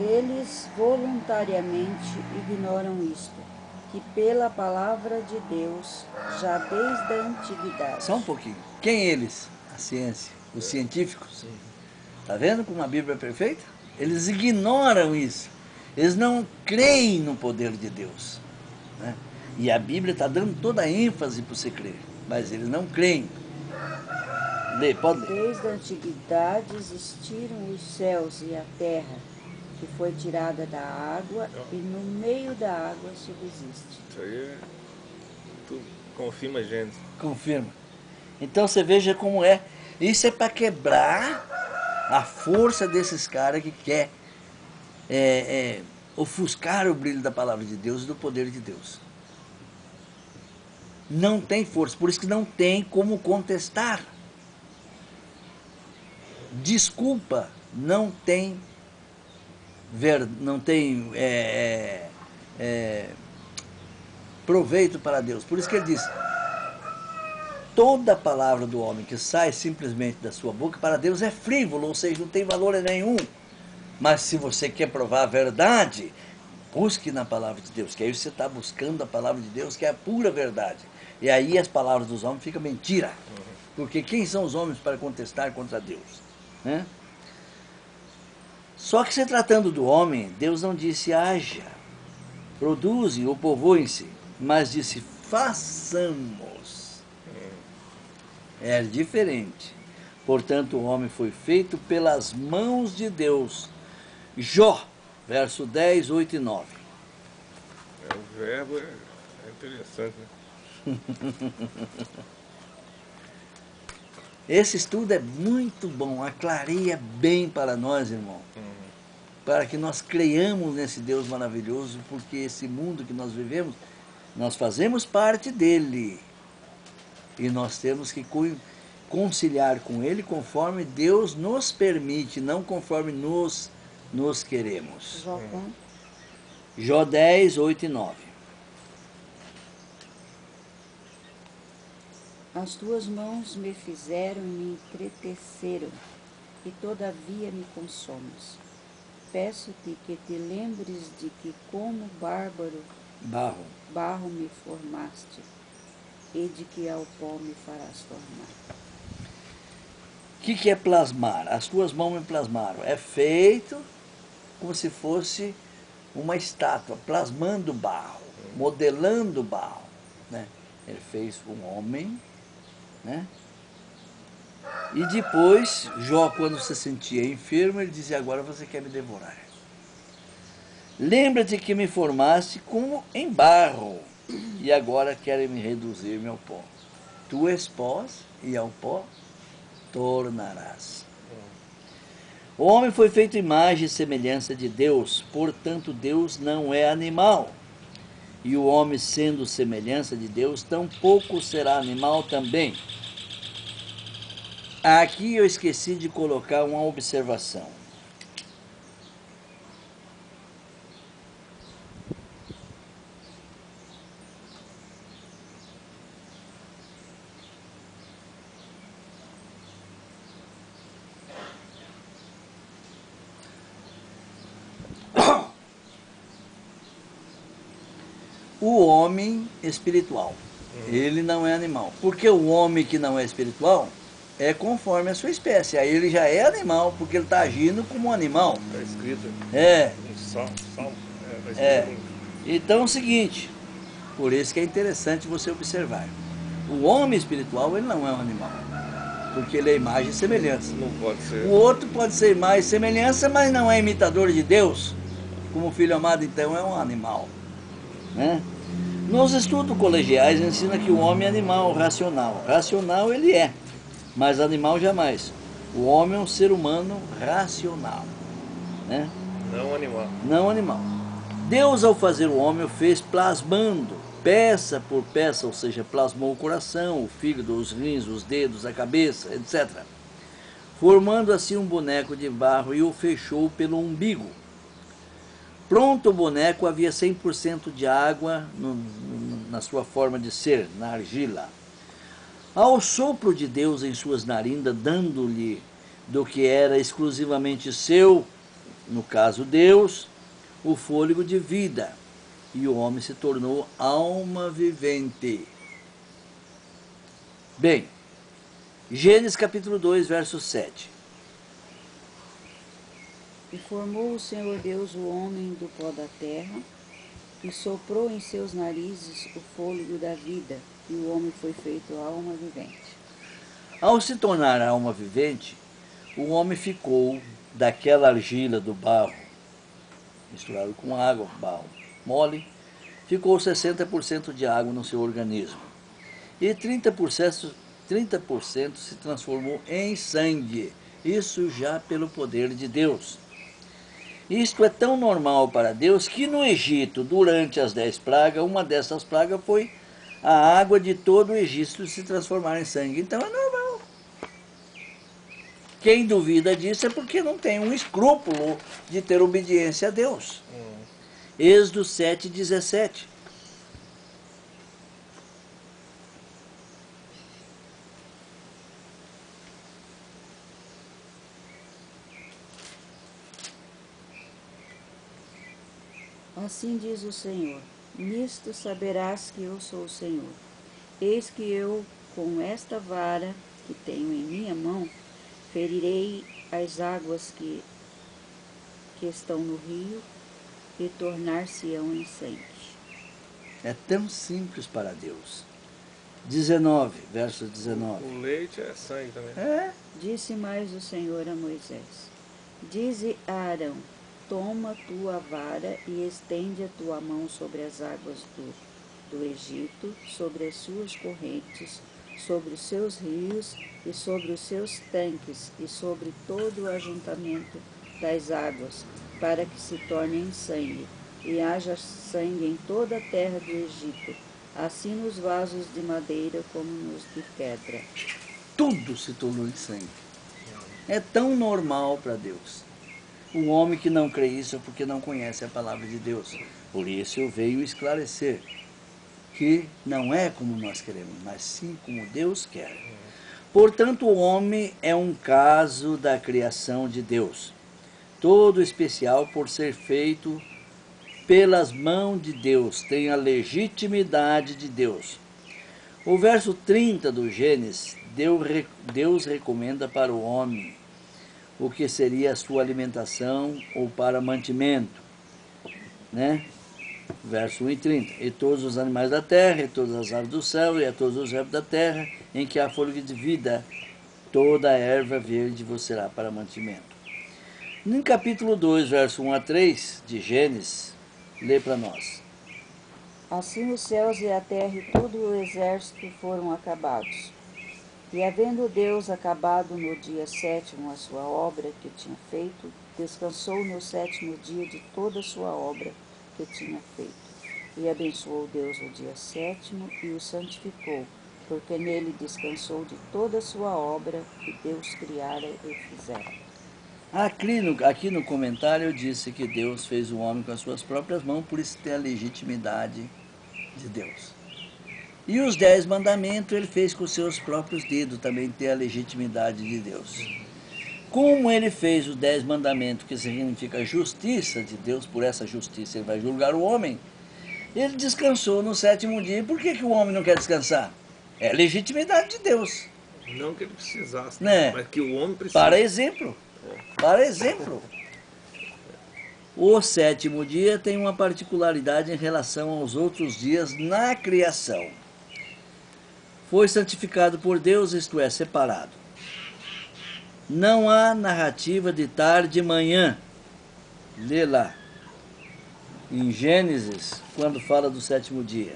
Eles voluntariamente ignoram isto, que pela palavra de Deus, já desde a antiguidade. Só um pouquinho. Quem eles? A ciência, os científicos. Está vendo como a Bíblia é perfeita? Eles ignoram isso. Eles não creem no poder de Deus. Né? E a Bíblia está dando toda a ênfase para você crer. Mas eles não creem. Lê, pode ler. Desde a antiguidade existiram os céus e a terra, que foi tirada da água, e no meio da água subsiste. Isso aí tu confirma a Gênesis. Confirma. Então você veja como é. Isso é para quebrar a força desses caras que quer ofuscar o brilho da palavra de Deus e do poder de Deus. Não tem força, por isso que não tem como contestar. Desculpa, não tem proveito para Deus. Por isso que ele diz: toda palavra do homem que sai simplesmente da sua boca para Deus é frívolo, ou seja, não tem valor nenhum. Mas se você quer provar a verdade, busque na palavra de Deus, que aí você está buscando a palavra de Deus, que é a pura verdade. E aí as palavras dos homens ficam mentira. Porque quem são os homens para contestar contra Deus? Né? Só que se tratando do homem, Deus não disse haja, produzem ou povoem-se, mas disse façamos. É diferente. Portanto, o homem foi feito pelas mãos de Deus. Jó, verso 10, 8 e 9. O verbo é interessante, né? Esse estudo é muito bom, aclareia bem para nós, irmão. Para que nós creiamos nesse Deus maravilhoso, porque esse mundo que nós vivemos, nós fazemos parte dele. E nós temos que conciliar com ele conforme Deus nos permite, não conforme nos queremos. Jó quanto? Jó 10, 8 e 9. As tuas mãos me fizeram e me entreteceram, e todavia me consomes. Peço-te que te lembres de que como barro me formaste, e de que ao pó me farás tornar. O que é plasmar? As tuas mãos me plasmaram. É feito como se fosse uma estátua, plasmando barro, modelando barro. Né? Ele fez um homem, né? E depois, Jó, quando se sentia enfermo, ele dizia: agora você quer me devorar. Lembra-te que me formaste como em barro, e agora querem me reduzir ao pó. Tu és pó, e ao pó tornarás. O homem foi feito imagem e semelhança de Deus, portanto Deus não é animal. E o homem, sendo semelhança de Deus, tampouco será animal também. Aqui eu esqueci de colocar uma observação. O homem espiritual, ele não é animal. Porque o homem que não é espiritual é conforme a sua espécie. Aí ele já é animal, porque ele está agindo como um animal. Está escrito um salmo. Tá escrito Então é o seguinte, por isso que é interessante você observar. O homem espiritual, ele não é um animal, porque ele é imagem e semelhança. Não pode ser. O outro pode ser imagem e semelhança, mas não é imitador de Deus. Como o filho amado, então, é um animal. Né? Nos estudos colegiais ensina que o homem é animal racional. Racional ele é, mas animal jamais. O homem é um ser humano racional, né? Não animal. Não animal. Deus, ao fazer o homem, o fez plasmando, peça por peça, ou seja, plasmou o coração, o fígado, os rins, os dedos, a cabeça, etc. Formando assim um boneco de barro e o fechou pelo umbigo. Pronto o boneco, havia 100% de água na sua forma de ser, na argila. Ao sopro de Deus em suas narinas, dando-lhe do que era exclusivamente seu, no caso Deus, o fôlego de vida, e o homem se tornou alma vivente. Bem, Gênesis capítulo 2, verso 7. E formou o Senhor Deus o homem do pó da terra, e soprou em seus narizes o fôlego da vida, e o homem foi feito alma vivente. Ao se tornar alma vivente, o homem ficou daquela argila do barro, misturado com água, barro mole, ficou 60% de água no seu organismo. E 30% se transformou em sangue, isso já pelo poder de Deus. Isto é tão normal para Deus que no Egito, durante as 10 pragas, uma dessas pragas foi a água de todo o Egito se transformar em sangue. Então é normal. Quem duvida disso é porque não tem um escrúpulo de ter obediência a Deus. Êxodo 7:17. Assim diz o Senhor: nisto saberás que eu sou o Senhor. Eis que eu, com esta vara que tenho em minha mão, ferirei as águas que estão no rio, e tornar-se-ão em sangue. É tão simples para Deus. 19, verso 19. O leite é sangue também. É, Disse mais o Senhor a Moisés: dize a Arão: toma tua vara e estende a tua mão sobre as águas do Egito, sobre as suas correntes, sobre os seus rios e sobre os seus tanques e sobre todo o ajuntamento das águas, para que se tornem sangue, e haja sangue em toda a terra do Egito, assim nos vasos de madeira como nos de pedra. tudo se tornou em sangue. É tão normal para Deus. O homem que não crê isso é porque não conhece a palavra de Deus. Por isso eu veio esclarecer que não é como nós queremos, mas sim como Deus quer. Portanto, o homem é um caso da criação de Deus, todo especial por ser feito pelas mãos de Deus, tem a legitimidade de Deus. O verso 30 do Gênesis, Deus recomenda para o homem o que seria a sua alimentação ou para mantimento, né? Verso 1 e 30. E todos os animais da terra, e todas as aves do céu, e a todos os répteis da terra, em que há fôlego de vida, toda a erva verde vos será para mantimento. No capítulo 2, verso 1 a 3 de Gênesis, lê para nós. Assim os céus e a terra e todo o exército foram acabados. E havendo Deus acabado no dia 7º a sua obra que tinha feito, descansou no 7º dia de toda a sua obra que tinha feito. E abençoou Deus o dia 7º e o santificou, porque nele descansou de toda a sua obra que Deus criara e fizera. Aqui no comentário eu disse que Deus fez o homem com as suas próprias mãos, por isso tem a legitimidade de Deus. E os 10 mandamentos ele fez com os seus próprios dedos, também tem a legitimidade de Deus. Como ele fez os 10 mandamentos, que significa a justiça de Deus, por essa justiça ele vai julgar o homem, ele descansou no 7º dia. E por que o homem não quer descansar? É a legitimidade de Deus. Não que ele precisasse, Né? mas que o homem precisa. Para exemplo. O 7º dia tem uma particularidade em relação aos outros dias na criação. Foi santificado por Deus, isto é, separado. Não há narrativa de tarde e manhã. Lê lá. Em Gênesis, quando fala do 7º dia.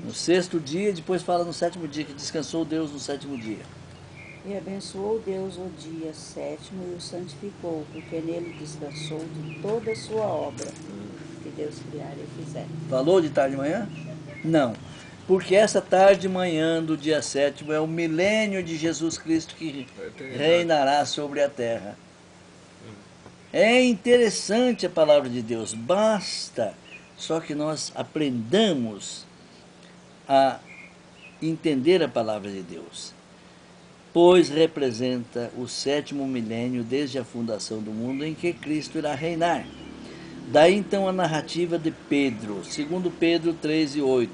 No 6º dia, depois fala no 7º dia, que descansou Deus no 7º dia. E abençoou Deus o dia 7º e o santificou, porque nele descansou de toda a sua obra que Deus criara e fizera. Falou de tarde e manhã? Não. Porque essa tarde e manhã do dia 7º é o milênio de Jesus Cristo que reinará sobre a terra. É interessante a palavra de Deus, basta só que nós aprendamos a entender a palavra de Deus. pois representa o 7º milênio desde a fundação do mundo em que Cristo irá reinar. Daí então a narrativa de Pedro, 2 Pedro 3:8.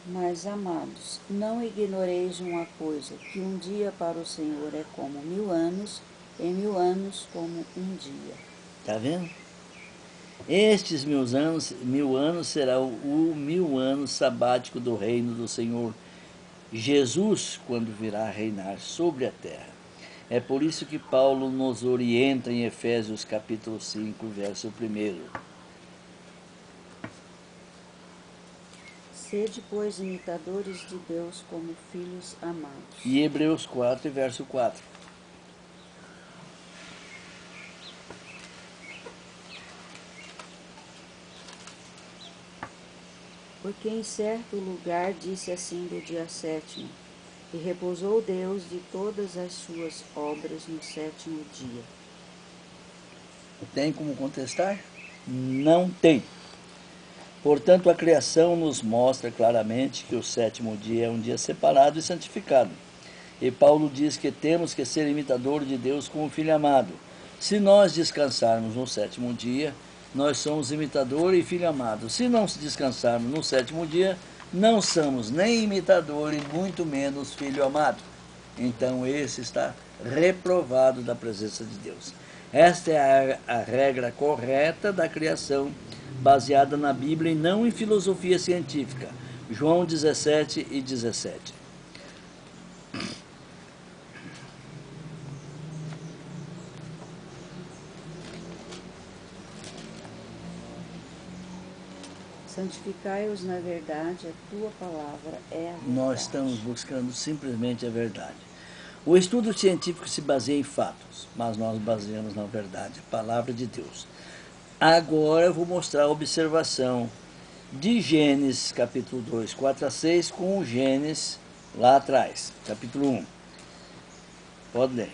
Mas, amados, não ignoreis uma coisa, que um dia para o Senhor é como 1000 anos, e 1000 anos como um dia. Está vendo? Estes 1000 anos será o 1000 anos sabático do reino do Senhor Jesus, quando virá reinar sobre a terra. É por isso que Paulo nos orienta em Efésios capítulo 5, verso 1. Sede, pois, imitadores de Deus como filhos amados. E Hebreus 4, verso 4. Porque em certo lugar disse assim do dia 7º, e repousou Deus de todas as suas obras no 7º dia. Tem como contestar? Não tem. Portanto, a criação nos mostra claramente que o 7º dia é um dia separado e santificado. E Paulo diz que temos que ser imitadores de Deus como filho amado. Se nós descansarmos no 7º dia, nós somos imitador e filho amado. Se não descansarmos no 7º dia, não somos nem imitador e muito menos filho amado. Então esse está reprovado da presença de Deus. Esta é a regra correta da criação, baseada na Bíblia e não em filosofia científica. João 17:17. Santificai-os na verdade, a tua palavra é a verdade. Nós estamos buscando simplesmente a verdade. O estudo científico se baseia em fatos, mas nós baseamos na verdade, a palavra de Deus. Agora eu vou mostrar a observação de Gênesis, capítulo 2, 4-6, com o Gênesis lá atrás, capítulo 1. Pode ler.